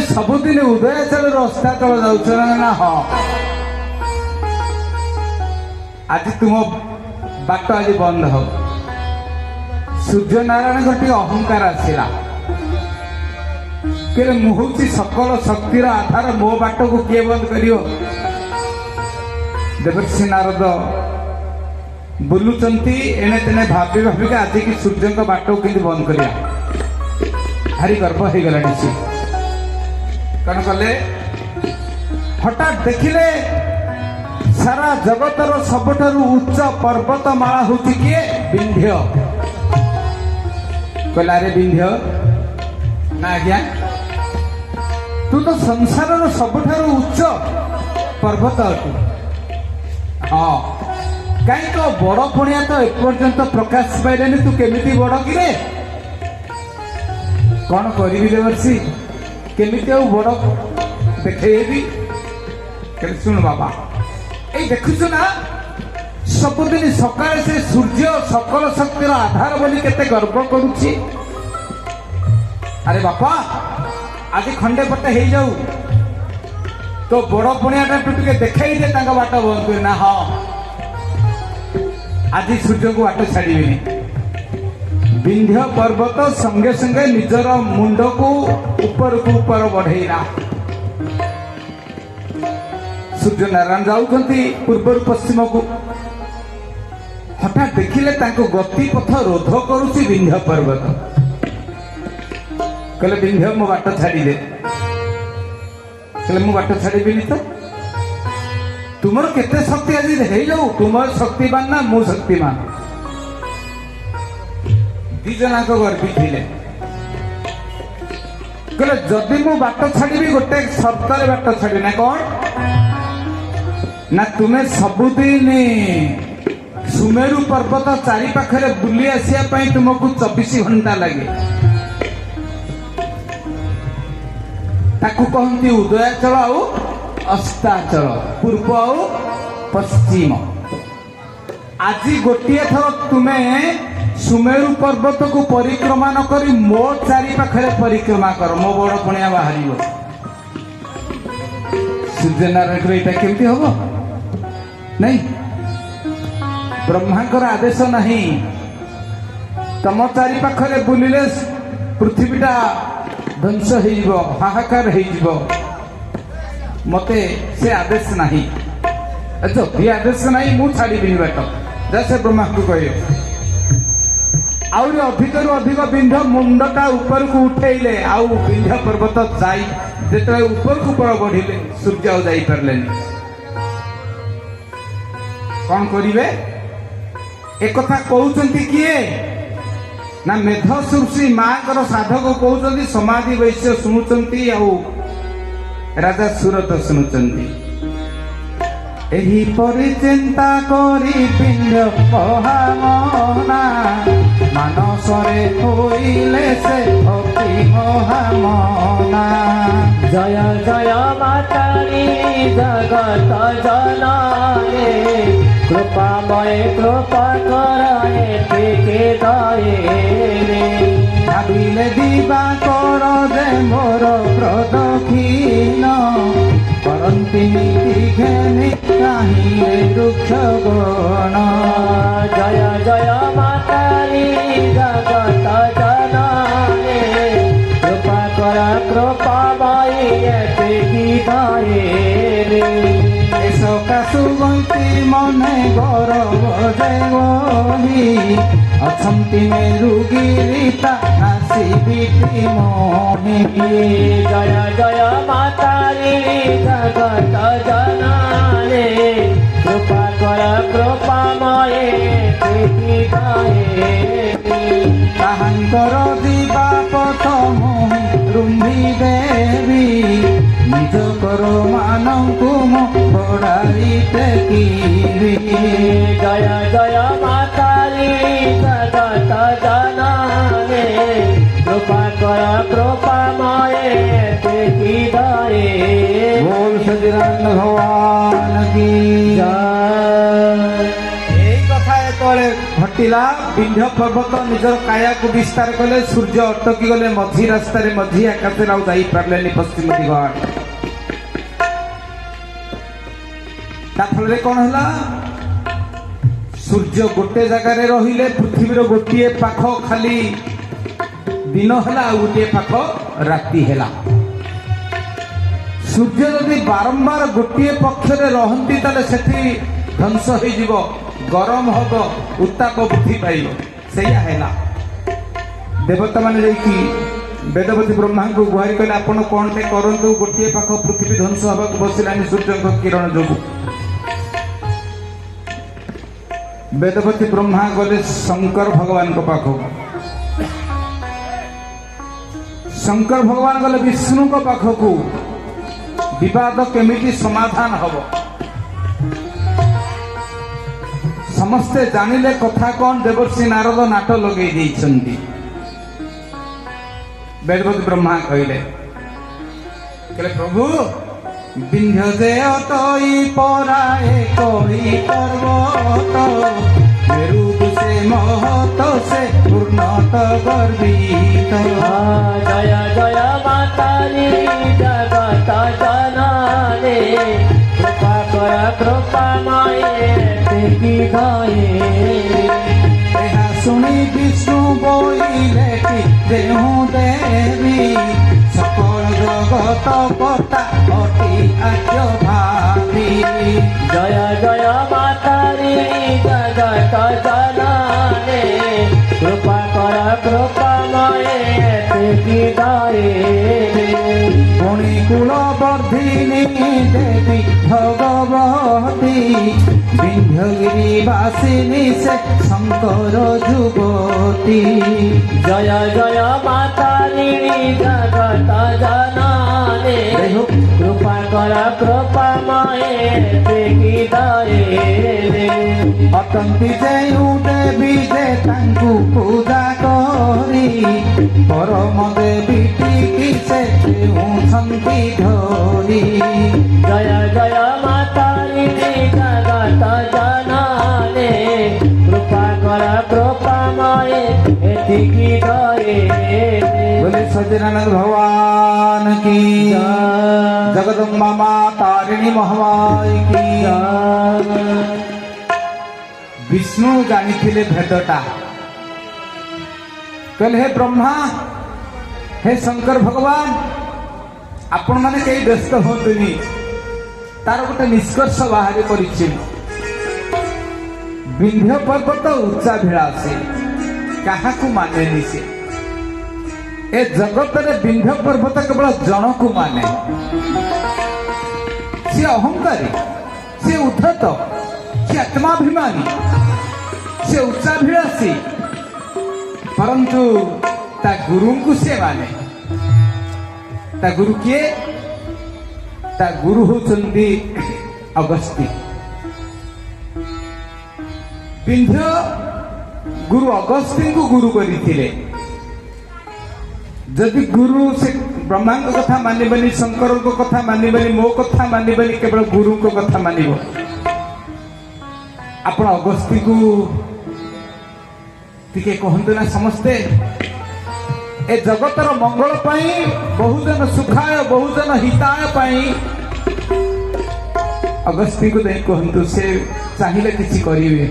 सबुदिन उदयाचल अस्ताचल जाऊच ना? हाँ, आज तुम बाट आज बंद हो। सूर्य नारायण टी अहंकार आसला कि मुहूर्ती सकल शक्तिर आधार मो बाट को किए बंद करियो? देवर्षि नारद बुलुचंती एने तेने भाभी भाविका आज की सूर्य का बाट को किंतु बंद करिया भारी गर्व हो गला। कौन कले हठात देखिले सारा जगतर सबठारु उच्च पर्वतमाला होची किए? विंध्य। कहला रे विंध्य ना आज्ञा, तू तो संसार सबठारु उच्च पर्वत अटू। हाँ, कहीं तो बड़ पुणिया तो एपर्यंत प्रकाश पाइले, तू केमिति बड़ कि? कौन करी देवर्षि, केमिति बड़ देखी? सुन बाबा, ये देखुचु ना सबुदिन सकाळे से सूर्य सकल शक्तिर आधार बोली केते गर्व करुछि। अरे बापा, आज खंडे पटे हे जाऊ तो बड़ पुणियाटा टिके देखाई दे तांका बाट बंद कर ना। हाँ, आज सूर्य को बाट छाड़िबेनी। विंध्य पर्वत संगे संगे निजर मुंड को ऊपर बढ़ेला। सूर्य नारायण जाऊँगी पूर्व पश्चिम को, हठात देखिले गति पथ रोध करुच्ची विंध्य पर्वत। कहले विंध्य मो बाट छाड़ी दे। कहले मो बाट छाड़बी तो तुमर केते शक्ति आज हे जाऊ, तुम शक्तिमान ना मु शक्तिमान? दी जनाक गर्वी थिले। कहले जदि मु बाट छाड़ी गोटे शर्तर बाट छाड़ी ना। कौन ना? तुम्हें सबुदिन सुमेरु पर्वत चारि पाखरे बुली आसिया पई तुमको 24 घंटा लगे। ताकू कहती उदयाचल आउ अस्ताचल, पूर्व आउ पश्चिम। आज गोटे थर तुम्हें सुमेरु पर्वत को परिक्रमा न करी मो चारि पाखरे परिक्रमा कर, मो बड़ पुणिया बाहर। सूर्य नारायण यहाँ केमती हम नहीं? ब्रह्मांकर आदेश नहीं। तम चारि पाखरे बुलिले पृथ्वीटा ध्वंस हो, हाहाकार हो। मते से आदेश नहीं। जदि आदेश नहीं मु छाड़बी बाट। जैसे ब्रह्मा को कहे आउरी अधिक अधिक विंध्य मुंडटा ऊपर को उठेले, आउ विंध्य पर्वत जाई जेते ऊपर को ऊपर बढ़िले सूर्य आ जाई परलेनी। कौन करिवे? एक कथा कहउचंती किए ना? मेधसुषी मां साधक कहउचंती, समाधि वैश्य शुणुचंती, आउ राजा सुरत शुणुचंती। एही परि चिंता करी विंध्य महामना, मानसरे होइले से भक्ति महामना। जय जय मातारी जगत जनाए, कृपामय कृपा कराए के दये। भाविले दिवा कर जे मोर प्रदक्षिण, करंती घेनी काहिले दुख गण। जय जय मातारी जगत जनाए, कृपा कर कृपामय के दये। सुगंती मने गौरव जयी, अछंती मेरुगिरिता आसीबी मोहि। जय जय मातारी जगत जनाए, कृपा कर कृपामय देखी गाए। ताहांकर दिवा पथ मोहि रुंभी देवी, निज करो मानंकु मो बड़ाई टेकिबी। जय जय मातारी जगत जनाए, कृपा कर कृपामय देखी गाए। बोल सच्चिदानंद भगवान की जय। এই কথা ଯେତେବେଳେ ଘଟିଲା ବିନ୍ଧ୍ୟ ପର୍ବତ ନିଜର କାୟାକୁ ବିସ୍ତାର କଲେ, ସୂର୍ଯ୍ୟ ଅଟକି ଗଲେ ମଝି ରାସ୍ତାରେ, ମଝି ଆକାଶରେ ଆଉ ଯାଇପାରିଲେନି ପଶ୍ଚିମ ଦିଗ ଆଡେ। ତା ଫଳରେ କଣ ହେଲା, ସୂର୍ଯ୍ୟ ଗୋଟେ ଜାଗାରେ ରହିଲେ, ପୃଥିବୀର ଗୋଟିଏ ପାଖ ଖାଲି ଦିନ ହେଲା, ଆଉ ଗୋଟିଏ ପାଖ ରାତି ହେଲା। ସୂର୍ଯ୍ୟ ଯଦି ବାରମ୍ବାର ଗୋଟିଏ ପକ୍ଷରେ ରହନ୍ତି ତାହେଲେ ସେଠି ଧ୍ୱଂସ ହେଇଯିବ, ଗରମ ହବ, ଉତ୍ତାପ ବୃଦ୍ଧି ପାଇବ। ସେଇଆ ହେଲା। ଦେବତା ମାନେ ଯାଇକି ବେଦପତି ବ୍ରହ୍ମାଙ୍କୁ ଗୁହାରି କଲେ, ଆପଣ କଣଟେ କରନ୍ତୁ, ଗୋଟିଏ ପାଖ ପୃଥିବୀ ଧ୍ୱଂସ ହେବାକୁ ବସିଲାନି ସୂର୍ଯ୍ୟଙ୍କ କିରଣ ଯୋଗୁଁ। ବେଦପତି ବ୍ରହ୍ମା ଗଲେ ଶଙ୍କର ଭଗବାନଙ୍କ ପାଖକୁ, ଶଙ୍କର ଭଗବାନ ଗଲେ ବିଷ୍ଣୁଙ୍କ ପାଖକୁ, ବିବାଦ କେମିତି ସମାଧାନ ହବ। ସମସ୍ତେ ଜାଣିଲେ କଥା କଣ, ଦେବର୍ଷି ନାରଦ ନାଟ ଲଗେଇ ଦେଇଛନ୍ତି। ବେଦପତି ବ୍ରହ୍ମା କହିଲେ ପ୍ରଭୁ ବିନ୍ଧ୍ୟ ଯେ ଅତଇ ପରାଏ କହି ପର୍ବତ, মেরু সে মহত সে পূর্ণত গর্বিত। জয় জয় মাতারি জগত জননে, কৃপা কর কৃপা মায়ে দেখি গায়ে। ଏହା ଶୁଣି ବିଷ୍ଣୁ ବୋଇଲେ କି ଦେହୁ ଦେବୀ, সকল জগত কর্তা অতি আদ্য ভাবি। জয় জয় মাতারি জগত জননে, কৃপা কর কৃপা মায়ে দেখি গায়ে। গুণীকুল বর্ধিনী দেবী ভগবতী, বিন্ধ্যগিরি বাসিনী সে শঙ্কর যুবতী। জয় জয় মাতারি জগত জননে, কৃপা কর কৃপা মায়ে দেখি গায়ে। অটন্তি যেউ দেবী যে তাঙ্কু পূজা করি, পরম দেবী টিকি সে দেউছন্তি ধরি। জয় জয় মাতারি জগত জননে, কৃপা কর কৃপা মায়ে দেখি গায়ে। बोले सज्जनानंद भगवान की, जगदम्बा मां तारिणी महामाई की। विष्णु जानिथिले भेदटा, कहले हे ब्रह्मा, हे शंकर भगवान, आपण माने केही व्यस्त होतुनी, तार गोटे निष्कर्ष बाहर परिछि। विंध्य पर्वत उच्चा भिलासी, काहाकू मानेनी से। ए जगत रे विंध्य पर्वत केवल जनकू माने। से अहंकारी, से उद्धत, से आत्माभिमानी, से उच्चाभिलाषी, परंतु ता गुरु को से माने। ता गुरु किए? ता गुरु होचंदी अगस्त्य। विंध्य गुरु अगस्त्य को गुरु करिथिले। जदि गुरु से ब्रह्मा को कथा मानिबनी, शंकर को कथा मानिबनी, मो कथा मानिबनी, केवल गुरु को कथा मानिब। आपण अगस्त्य को टिके कहंतु ना समस्ते, ए जगतर मंगल पाई, बहुजन सुखाय बहुजन हिताय पाई अगस्त्य को दे कहंतु, से चाहिए किसी करिवे।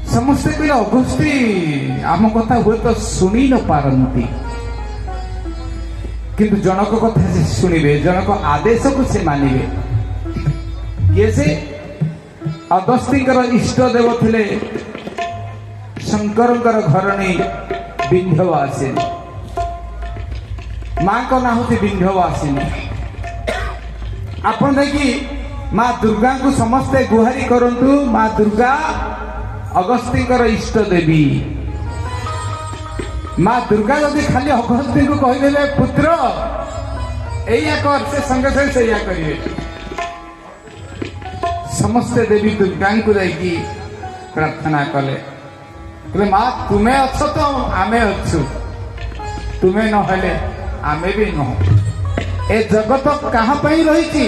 समस्ते कहले अगस्त्य आम कथा हुए तो शुणी न पारती, किंतु जनक कथा से शुणिबे, जनक आदेश को से मानिबे। किए से? अगस्त्यर इष्ट देव थिले शंकर घरणी विंध्यवासिनी, माँ का ना होती विंध्यवासिनी। आपण देखी माँ दुर्गा को समस्ते गुहारी करंतु, माँ दुर्गा अगस्त्यर इष्ट देवी। माँ दुर्गा जदि खाली अगस्त्य को कहीदेले पुत्र एया कर, से संगे संगे सैया करिए। समस्ते देवी दुर्गा को जाइकी प्रार्थना कले, माँ तुम्हें अच्छ तो आमे अच्छु, तुम्हें नहले आमे भी नह। ए जगत कहाँ पाई रही?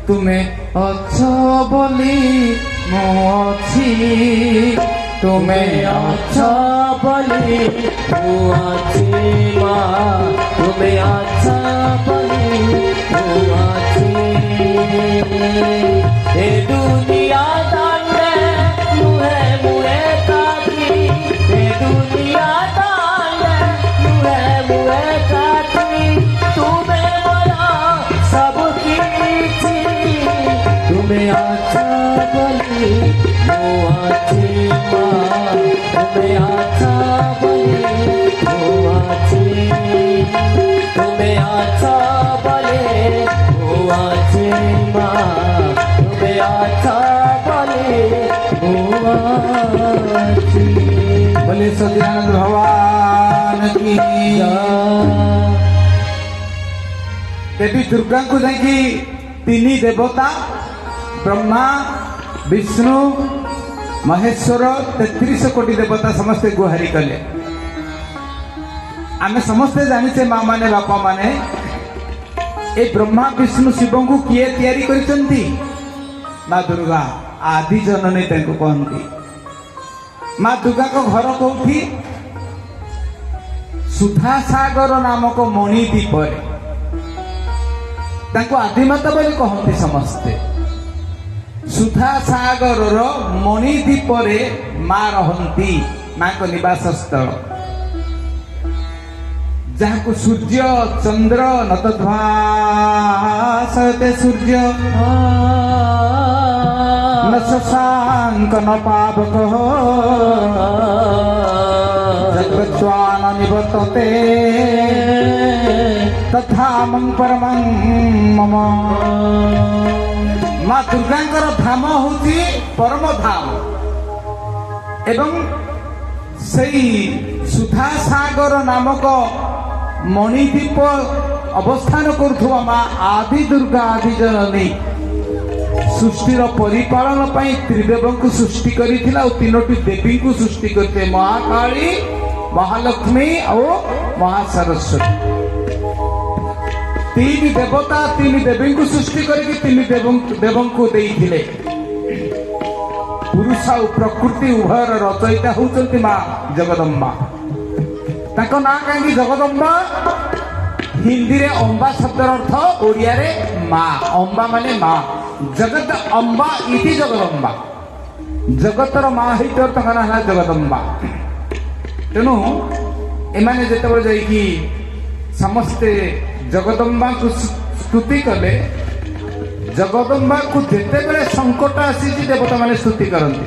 तुम्हें अच्छ बोली ମୁଁ ଅଛି ତୁମେ ଅଛ अछ बलि ମୁଁ ଅଛି ମା ତୁମେ ଅଛ ବଲି ମୁଁ ଅଛି ଏ ଦୁନିଆ ଦାଣ୍ଡେ ମୁହେ ମୁହେ କାଟି ଏ ଦୁନିଆ ଦାଣ୍ଡେ ମୁହେ ମୁହେ କାଟି ତୁମେ ମୋର ସବୁ କିଛି ତୁମେ ଅଛ ବୋଲି ମୁଁ ଅଛି ମା ତୁମେ ଅଛ ବୋଲି ମୁଁ ଅଛି ତୁମେ ଅଛ ବୋଲି ମୁଁ ଅଛି ମା ତୁମେ ଅଛ ବୋଲି ମୁଁ ଅଛି बोले सत्यानंद भगवान की देवी दुर्गा को देखी तीन देवता ब्रह्मा विष्णु महेश्वर 33 कोटी देवता समस्ते गुहारी कले आमे समस्ते जानिचे माँ माने बापा माने ए ब्रह्मा विष्णु शिव को किए तैयारी करिसंती माँ दुर्गा आदि जननी तांको कहंती माँ दुर्गा को घर कौटी सुधा सागर नामक मणिद्वीप आदिमाता बोली कहते समस्ते सुधा सागर मणिद्वीप माँ रहती माँ को निवास स्थल जहाँ को सूर्य चंद्र नतध्वासते सूर्य न शशांक न पावक जगज्वान निवर्तते तथा मं परमं मम माँ दुर्गांकर धाम होची परम धाम एवं सही सुधा सागर नामक मणिद्वीप अवस्थान करुवा माँ आदि दुर्गा आदि जननी सृष्टिर परिपालन पाई त्रिदेव को सृष्टि करिथिला और तीनोटी देवी को सृष्टि करते महाकाली महालक्ष्मी और महासरस्वती तीन देवता तीन देवी को सृष्टि करके तीन देव को देइथिले पुरुष और प्रकृति उभयर रचयिता होचंती माँ जगदम्बा ताको ना कहीं जगदम्बा हिंदी रे अम्बा शब्दर अर्थ ओडिया रे माँ अम्बा माने माँ जगत अम्बा इति जगदम्बा जगतर माँ ही तंका ना है जगदम्बा तेणु एमाने जेतेबेले जाइकी समस्ते जगदम्बा को स्तुति कले जगदम्बा को जेतेबेले संकट आसी देवता माने स्तुति करती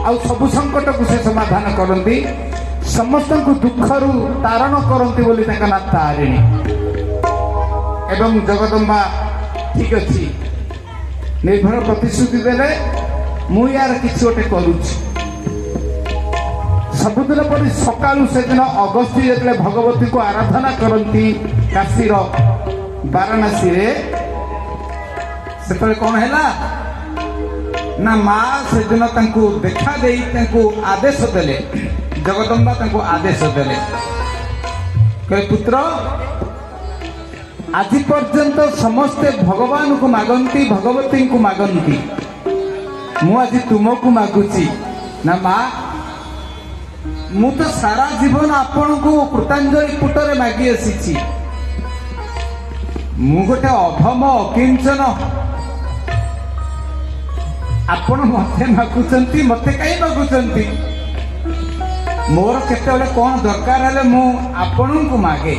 आउ सबु संकट को से समाधान करती समस्त को दुखरु तारण करती बोली ताका ना तारिणी एवं जगदम्बा ठीक अच्छी निर्भर प्रतिश्रुति देले मु यार किसी गोटे करुछि सबुदिन पर सकालू से दिन अगस्ती जो भगवती को आराधना करती काशीर वाराणसी रे से कौन है ना माँ से दिन देखा दे आदेश देले जगदम्बा आदेश देले कहे पुत्र आज पर्यंत समस्ते भगवान को मागंती भगवती को मागंती मु आज तुमको मागुची ना माँ मु तो सारा जीवन आपण को कृतांजलि पुटरे मागी आसी मु गोटे अधम अकिंचन आपण मते मागुचंती मते कहीं मागुचंती मोर केतेबेले कौन दरकार हेले मु आपण को मागे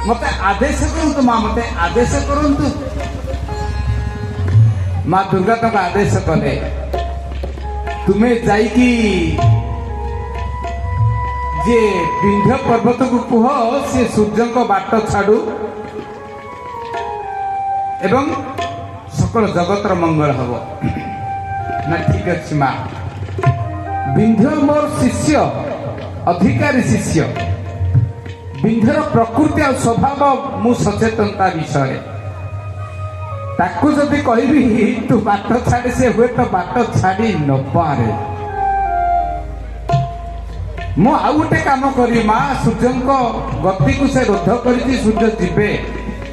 मते आदेश करंतु माँ मते आदेश करंतु माँ दुर्गा तक आदेश कले तुम्हें जाइकी जे विंध्य पर्वत को कुह से सूर्य को बाट छाड़ू एवं सकल जगतर मंगल हब ना ठीक अच्छे माँ विंध्य मोर शिष्य अधिकारी शिष्य विंध्यर प्रकृति और स्वभाव मु सचेतनता विषय ताकू जदि कहबी तू बाट छाड़ी से हुए तो बाट छाड़ी न पारे मु आउ गोटे काम करी माँ सूर्य गति को से रोध कर सूर्य जीवे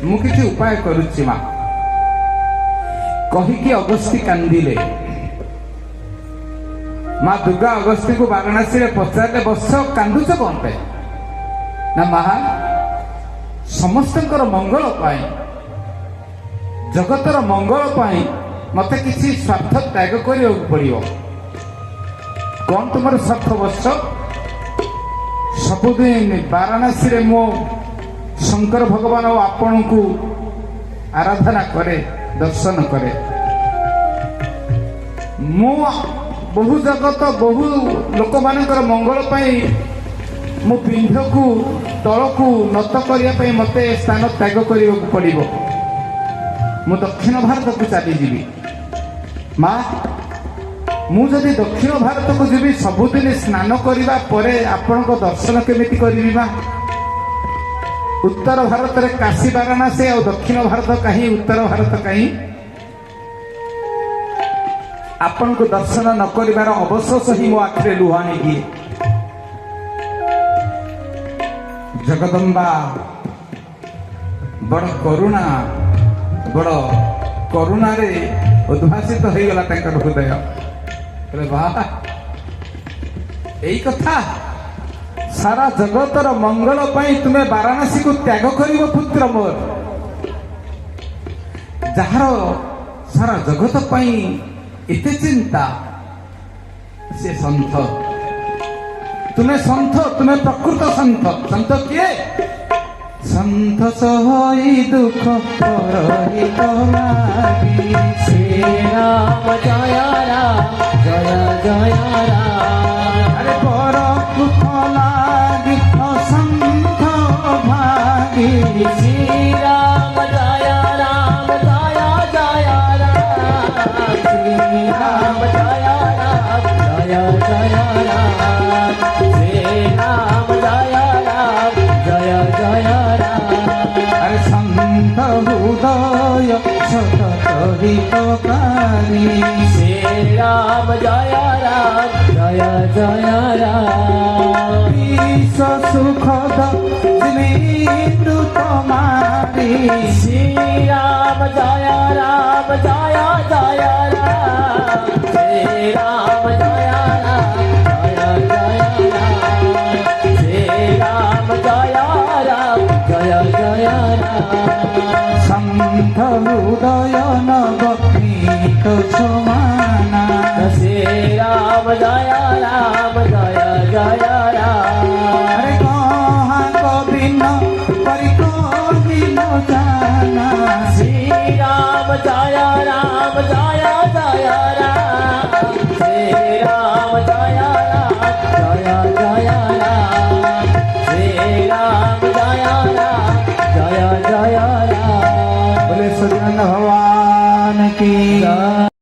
मु किसी उपाय करुच्ची माँ कहीकि अगस्ती कांदिले माँ दुर्गा अगस्ती को वाराणसी में पचारे बस कांदुच कौन पे ना महा समस्त मंगल पाई जगतर मंगल पाई मत किसी स्वार्थ त्याग करने पड़ो कौन तुम स्वार्थ बस सबुदिन वाराणसी रे मो शंकर भगवान आपण को आराधना करे दर्शन करे मो बहु जगत बहु लोक मानकर मंगल पाई मो पिंड को तल को नत करने मत स्थान त्याग करने पड़ो मु दक्षिण भारत को चलीजी माँ मुझे दक्षिण भारत को जी सबुदिन स्नान करने पर आपण को दर्शन केमिति करी माँ उत्तर भारत रे काशी वाराणसी और दक्षिण भारत कहीं उत्तर भारत कहीं आपण को दर्शन न करिवार अवशोष ही मो आखिरे लुहाणी दिए जगदम्बा बड़ करुणा बड़ करुणा रे उद्भासित हो गला हृदय वाह यही कथा सारा जगतर मंगल पाई तुम्हें वाराणसी को त्याग करिव पुत्र मोर जार सारा जगत पाई एते चिंता से संत तुम्हें प्रकृत संत संत किए संत सही दुख परहित लागी श्री राम जय राम जय जय राम अरे पर दुख लागी असंत भागी श्री राम जय राम जय जय राम श्री राम जय राम जय जय राम श्री राम जय राम जय जय राम अरे संत हृदय सतत हितकारी श्री राम जय राम जय जय राम विश्व सुखद मृत्यु तुम्हारी श्री राम जय राम जय जय राम श्री राम जय राम जय जय राम श्री राम जय राम जय जय राम संत हृदय नवनीत समाना श्री राम जय राम जय जय राम अरे कहाँ गोविंद परिकोहि न जाना श्री राम जय राम जय जय राम श्री राम जय राम जय जय राम श्री राम जय राम जय जय राम बोले सज्जन भगवान की